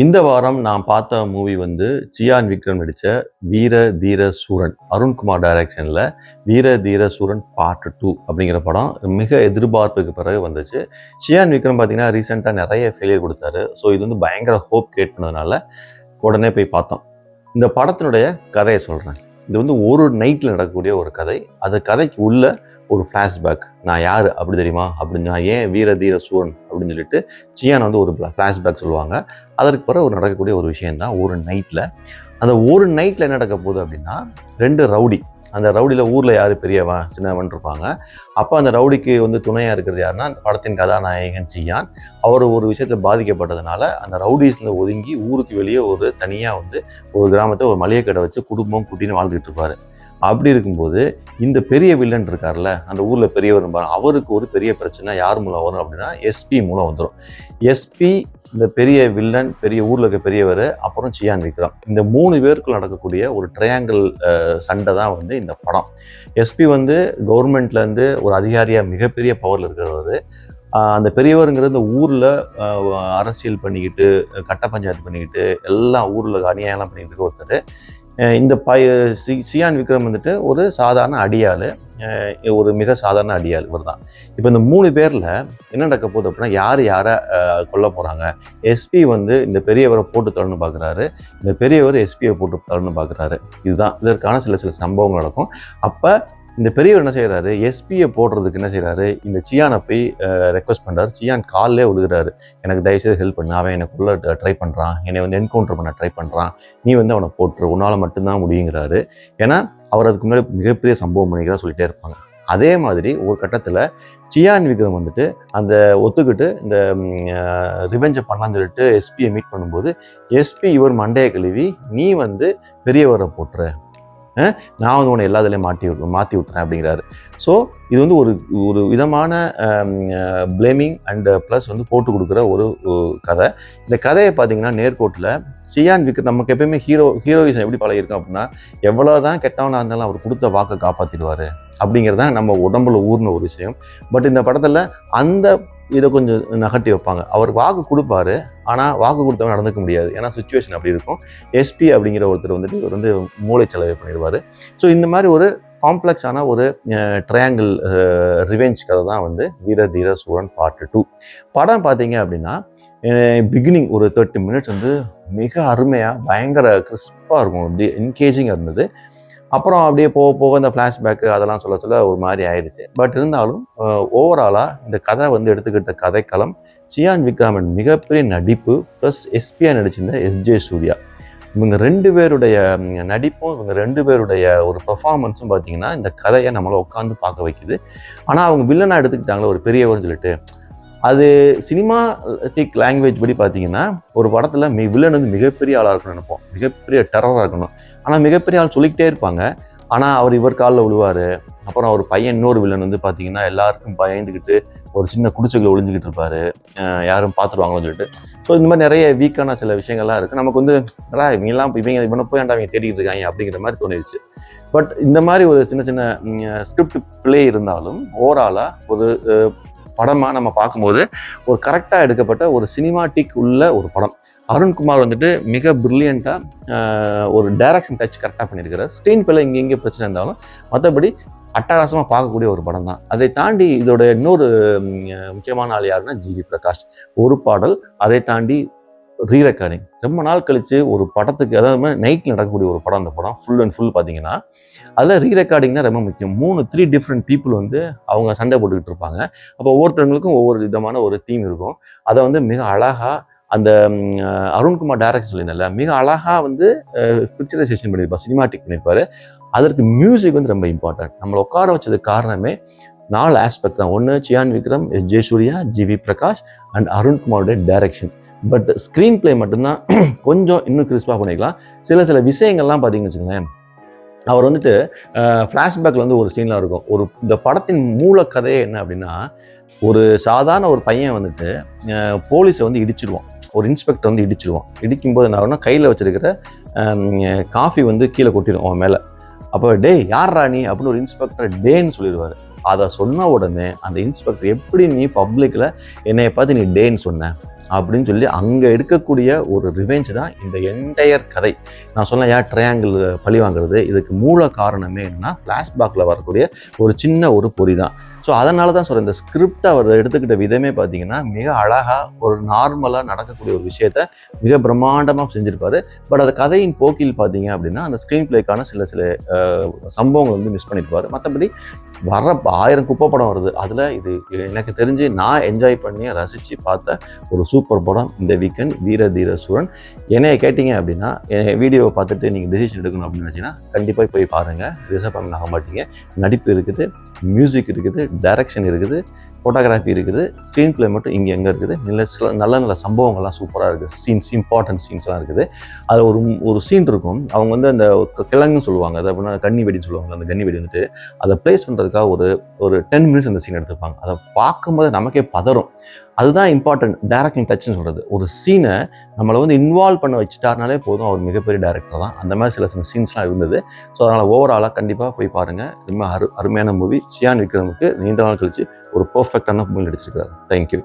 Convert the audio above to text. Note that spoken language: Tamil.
இந்த வாரம் நான் பார்த்த மூவி வந்து சியான் விக்ரம் நடித்த வீர தீர சூரன். அருண்குமார் டைரக்ஷனில் வீர தீர சூரன் பார்ட் 2 அப்படிங்கிற படம் மிக எதிர்பார்ப்புக்கு பிறகு வந்துச்சு. சியான் விக்ரம் பார்த்தீங்கன்னா ரீசெண்டாக நிறைய ஃபெயிலியர் கொடுத்தாரு. ஸோ இது வந்து பயங்கர ஹோப் கிரியேட் பண்ணதுனால உடனே போய் பார்த்தோம். இந்த படத்தினுடைய கதையை சொல்கிறேன். இது வந்து ஒரு நைட்டில் நடக்கக்கூடிய ஒரு கதை. அது கதைக்கு உள்ள ஒரு ஃப்ளாஷ்பேக். நான் யார் அப்படி தெரியுமா அப்படின்னு, நான் ஏன் வீர தீர சூரன் அப்படின்னு சொல்லிட்டு சியான் வந்து ஒரு ஃப்ளாஷ்பேக் சொல்லுவாங்க. அதற்கு பிறகு ஒரு நடக்கக்கூடிய ஒரு விஷயந்தான் ஒரு நைட்டில். அந்த ஒரு நைட்டில் என்ன நடக்க போகுது அப்படின்னா, 2 ரவுடி, அந்த ரவுடியில் ஊரில் யார் பெரியவன் சின்னவன் இருப்பாங்க. அப்போ அந்த ரவுடிக்கு வந்து துணையாக இருக்கிறது யாருன்னா அந்த படத்தின் கதாநாயகன் சியான். அவர் ஒரு விஷயத்தில் பாதிக்கப்பட்டதுனால அந்த ரவுடிஸில் ஒதுங்கி ஊருக்கு வெளியே ஒரு தனியாக வந்து ஒரு கிராமத்தை ஒரு மளிகை கடை வச்சு குடும்பம் குட்டின்னு வாழ்ந்துட்டு இருப்பார். அப்படி இருக்கும்போது இந்த பெரிய வில்லன் இருக்கார்ல, அந்த ஊரில் பெரியவர் இருப்பார், அவருக்கு ஒரு பெரிய பிரச்சனை யார் மூலம் வரும் அப்படின்னா எஸ்பி மூலம் வந்துடும். எஸ்பி, இந்த பெரிய வில்லன், பெரிய ஊரில் இருக்க பெரியவர், அப்புறம் சியான் விக்ரம், இந்த 3 பேருக்குள் நடக்கக்கூடிய ஒரு ட்ரையாங்கிள் சண்டை தான் வந்து இந்த படம். எஸ்பி வந்து கவர்மெண்ட்லேருந்து ஒரு அதிகாரியாக மிகப்பெரிய பவரில் இருக்கிறவர். அந்த பெரியவருங்கிறது இந்த ஊரில் அரசியல் பண்ணிக்கிட்டு, கட்ட பஞ்சாயத்து பண்ணிக்கிட்டு, எல்லாம் ஊரில் அநியாயம்லாம் பண்ணிக்கிட்டு இருக்க ஒருத்தர். இந்த சியான் விக்ரம் வந்துட்டு ஒரு சாதாரண அடியாள், ஒரு மிக சாதாரண அடியாள் இவர் தான். இப்போ இந்த 3 பேரில் என்ன நடக்க போகுது அப்படின்னா, யாரை கொல்ல போகிறாங்க. எஸ்பி வந்து இந்த பெரியவரை போட்டு தள்ளணும்னு பார்க்குறாரு, இந்த பெரியவர் எஸ்பியை போட்டு தள்ளணும்னு பார்க்குறாரு. இதுதான் இதற்கான சில சம்பவங்கள் நடக்கும். அப்போ இந்த பெரியவர் என்ன செய்கிறாரு, எஸ்பியை போடுறதுக்கு என்ன செய்கிறாரு, இந்த சியானை போய் ரெக்வஸ்ட் பண்ணுறாரு. சியான் காலிலே விழுகிறாரு, எனக்கு தயவுசெய்து ஹெல்ப் பண்ணு, அவன் என்னை கொல்ல ட்ரை பண்ணுறான், என்னை வந்து என்கவுண்டர் பண்ண ட்ரை பண்ணுறான், நீ வந்து அவனை போட்டுரு, உன்னால் மட்டும்தான் முடியுங்கிறாரு. ஏன்னா அவர் அதுக்கு முன்னாடி மிகப்பெரிய சம்பவம் பண்ணிக்கிறதா சொல்லிகிட்டே இருப்பாங்க. அதே மாதிரி ஒரு கட்டத்தில் சியான் விக்ரம் வந்துட்டு அந்த ஒத்துக்கிட்டு இந்த ரிவெஞ்சை பண்ணலான்னு சொல்லிட்டு எஸ்பியை மீட் பண்ணும்போது, எஸ்பி இவர் மண்டையை கழுவி, நீ வந்து பெரியவரை போட்டுரு, நான் வந்து உன்னை எல்லாத்துலேயும் மாற்றி விட்டுறேன் அப்படிங்கிறாரு. ஸோ இது வந்து ஒரு விதமான பிளேமிங் அண்ட் ப்ளஸ் வந்து போட்டு கொடுக்குற ஒரு கதை. இந்த கதையை பார்த்தீங்கன்னா நேர்கோட்டில் சியான் விக்ரம் நமக்கு எப்பயுமே ஹீரோயிசம் எப்படி பழகிருக்கோம் அப்படின்னா, எவ்வளோதான் கெட்டவனாக இருந்தாலும் அவர் கொடுத்த வாக்கை காப்பாற்றிடுவார் அப்படிங்கிறது தான் நம்ம உடம்புல ஊர்ன ஒரு விஷயம். பட் இந்த படத்தில் அந்த இதை கொஞ்சம் நகட்டி வைப்பாங்க. அவர் வாக்கு கொடுப்பாரு, ஆனால் வாக்கு கொடுத்தவங்க நடந்துக்க முடியாது, ஏன்னா சுச்சுவேஷன் அப்படி இருக்கும். எஸ்பி அப்படிங்கிற ஒருத்தர் வந்துட்டு இவர் வந்து மூளைச்சலவை பண்ணிடுவார். ஸோ இந்த மாதிரி ஒரு காம்ப்ளெக்ஸான ஒரு ட்ரையாங்கிள் ரிவெஞ்ச் கதை தான் வந்து வீர தீர சூரன் பார்ட் 2. படம் பார்த்தீங்க அப்படின்னா பிகினிங் ஒரு 30 மினிட்ஸ் வந்து மிக அருமையாக பயங்கர கிறிஸ்பாக இருக்கும், அப்படியே என்கேஜிங்காக இருந்தது. அப்புறம் அப்படியே போக போக இந்த ஃப்ளாஷ்பேக்கு அதெல்லாம் சொல்ல ஒரு மாதிரி ஆயிடுச்சு. பட் இருந்தாலும் ஓவராலாக இந்த கதை வந்து எடுத்துக்கிட்ட கதைக்களம், சியான் விக்ரமன் மிகப்பெரிய நடிப்பு, ப்ளஸ் எஸ்பியா நடிச்சிருந்த எஸ்ஜே சூர்யா, இவங்க 2 பேருடைய நடிப்பும் இவங்க 2 பேருடைய ஒரு பெர்ஃபார்மன்ஸும் பார்த்தீங்கன்னா இந்த கதையை நம்மளை உட்காந்து பார்க்க வைக்குது. ஆனால் அவங்க வில்லனாக எடுத்துக்கிட்டாங்களே ஒரு பெரியவர்னு சொல்லிட்டு, அது சினிமாட்டிக் லாங்குவேஜ் படி பார்த்தீங்கன்னா ஒரு படத்தில் வில்லன் வந்து மிகப்பெரிய ஆளாக இருக்கணும்னு நினைப்போம், மிகப்பெரிய டெரராக இருக்கணும். ஆனால் மிகப்பெரிய ஆள் சொல்லிக்கிட்டே இருப்பாங்க, ஆனால் அவர் இவர் காலில் விழுவார். அப்புறம் அவர் பையன் இன்னொரு வில்லன் வந்து பார்த்தீங்கன்னா எல்லாருக்கும் பயந்துக்கிட்டு ஒரு சின்ன குடிசைகளை ஒளிஞ்சிக்கிட்டு இருப்பார், யாரும் பார்த்துருவாங்களோன்னு சொல்லிட்டு. ஸோ இந்த மாதிரி நிறைய வீக்கான சில விஷயங்கள்லாம் இருக்குது. நமக்கு வந்து இவனை போய் அவங்க தேடிக்கிட்டு இருக்காங்க அப்படிங்கிற மாதிரி தோணிடுச்சு. பட் இந்த மாதிரி ஒரு சின்ன சின்ன ஸ்கிரிப்ட் பிளே இருந்தாலும் ஓவராலாக ஒரு படமாக நம்ம பார்க்கும்போது ஒரு கரெக்டாக எடுக்கப்பட்ட ஒரு சினிமாட்டிக் உள்ள ஒரு படம். அருண்குமார் வந்துட்டு மிக பிரில்லியண்ட்டாக ஒரு டைரக்ஷன் டச் கரெக்டாக பண்ணியிருக்கிறார். ஸ்க்ரீன் பிள்ளை இங்கே பிரச்சனை இருந்தாலும் மற்றபடி அட்டகாசமாக பார்க்கக்கூடிய ஒரு படம் தான். அதை தாண்டி இதோட இன்னொரு முக்கியமான ஆள் யாருன்னா ஜிவி பிரகாஷ். ஒரு பாடல், அதை தாண்டி ரீரெக்கார்டிங். ரொம்ப நாள் கழித்து ஒரு படத்துக்கு, அதாவது நைட்டில் நடக்கக்கூடிய ஒரு படம். அந்த படம் ஃபுல் அண்ட் ஃபுல் பார்த்தீங்கன்னா அதில் ரீரெக்கார்டிங் தான் ரொம்ப முக்கியம். 3 டிஃப்ரெண்ட் பீப்புள் வந்து அவங்க சண்டை போட்டுக்கிட்டு இருப்பாங்க. அப்போ ஒவ்வொருத்தவங்களுக்கும் ஒவ்வொரு விதமான ஒரு தீம் இருக்கும். அதை வந்து மிக அழகாக அந்த அருண்குமார் டைரக்ஷன் சொல்லியிருந்தால மிக அழகாக வந்து பிக்சரைசேஷன் பண்ணியிருப்பார், சினிமாட்டிக் பண்ணியிருப்பார். அதற்கு மியூசிக் வந்து ரொம்ப இம்பார்ட்டன்ட். நம்மளை உட்கார வச்சதுக்கு காரணமே 4 ஆஸ்பெக்ட் தான். ஒன்று Chiyaan Vikram, S J Suryah, G V Prakash and அருண்குமாரோடைய டைரக்ஷன். பட் ஸ்க்ரீன் பிளே மட்டும்தான் கொஞ்சம் இன்னும் கிறிஸ்பாக பண்ணிக்கலாம். சில விஷயங்கள்லாம் பார்த்தீங்கன்னு வச்சுக்கோங்களேன், அவர் வந்துட்டு ஃப்ளாஷ்பேக்கில் வந்து ஒரு சீன்லாம் இருக்கும். இந்த படத்தின் மூல கதையே என்ன அப்படின்னா, ஒரு சாதாரண ஒரு பையன் வந்துட்டு போலீஸை வந்து இடிச்சிடுவான், ஒரு இன்ஸ்பெக்டர் வந்து இடிச்சிடுவான். இடிக்கும்போது என்ன ஆகும்னா, கையில் வச்சிருக்கிற காஃபி வந்து கீழே கொட்டிடும் அவன் மேலே. அப்போ டே யார்ரா நீ அப்படின்னு ஒரு இன்ஸ்பெக்டர் டேன்னு சொல்லிடுவார். அதை சொன்ன உடனே அந்த இன்ஸ்பெக்டர், எப்படி நீ பப்ளிக்கில் என்னைய பார்த்து நீ டேன்னு சொன்ன அப்படின்னு சொல்லி அங்கே எடுக்கக்கூடிய ஒரு ரிவெஞ்ச் தான் இந்த என்டையர் கதை. நான் சொன்னேன் ஏன் ட்ரையாங்கிள் பழி வாங்குறது, இதுக்கு மூல காரணமே என்னன்னா ஃப்ளாஷ்பேக்கில் வரக்கூடிய ஒரு சின்ன ஒரு பொறி தான். ஸோ அதனால தான் சொல்கிறேன், இந்த ஸ்கிரிப்ட் அவர் எடுத்துக்கிட்ட விதமே பார்த்தீங்கன்னா மிக அழகாக ஒரு நார்மலாக நடக்கக்கூடிய ஒரு விஷயத்த மிக பிரம்மாண்டமாக செஞ்சுருப்பாரு. பட் அது கதையின் போக்கில் பார்த்தீங்க அப்படின்னா அந்த ஸ்க்ரீன் பிளேக்கான சில சம்பவங்கள் வந்து மிஸ் பண்ணியிருப்பார். மற்றபடி வர 1000 குப்பை படம் வருது, அதில் இது எனக்கு தெரிஞ்சு நான் என்ஜாய் பண்ணி ரசித்து பார்த்த ஒரு சூப்பர் படம் இந்த வீக்கெண்ட் வீர தீர சூரன். என்னைய கேட்டிங்க அப்படின்னா என் வீடியோவை பார்த்துட்டு நீங்கள் டெசிஷன் எடுக்கணும் அப்படின்னு நினச்சிங்கன்னா கண்டிப்பாக போய் பாருங்கள், டிசப்பாயின்ட் ஆக மாட்டீங்க. நடிப்பு இருக்குது, மியூசிக் இருக்குது, டைரக்ஷன் இருக்குது, ஃபோட்டோகிராஃபி இருக்குது, ஸ்க்ரீன் பிளே மட்டும் இங்கே எங்கே இருக்குது, நல்ல நல்ல சம்பவங்கள்லாம் சூப்பராக இருக்குது, இம்பார்ட்டன்ட் சீன்ஸ்லாம் இருக்குது. அது ஒரு சீன் இருக்கும், அவங்க வந்து அந்த கிழங்குன்னு சொல்லுவாங்க, அது அப்படின்னா கன்னி வெடின்னு சொல்லுவாங்க. அந்த கன்னி வெடி வந்துட்டு அதை ப்ளேஸ் பண்ணுறதுக்காக ஒரு 10 மினிட்ஸ் அந்த சீன் எடுத்துருப்பாங்க. அதை பார்க்கும்போது நமக்கே பதறும். அதுதான் இம்பார்ட்டன்ட் டைரக்டிங் டச்னு சொல்கிறது. ஒரு சீனை நம்மளை வந்து இன்வால்வ் பண்ண வச்சுட்டாருனாலே போதும், அவர் மிகப்பெரிய டைரக்டர் தான். அந்த மாதிரி சில சீன்ஸ்லாம் இருந்தது. ஸோ அதனால் ஓவராலாக கண்டிப்பாக போய் பாருங்கள். ரொம்ப அருமையான மூவி. சியான் விக்ரமுக்கு நீண்ட நாள் கழிச்சு ஒரு பர்ஃபெக்டான மூவி நடிச்சிருக்காரு. தேங்க்யூ.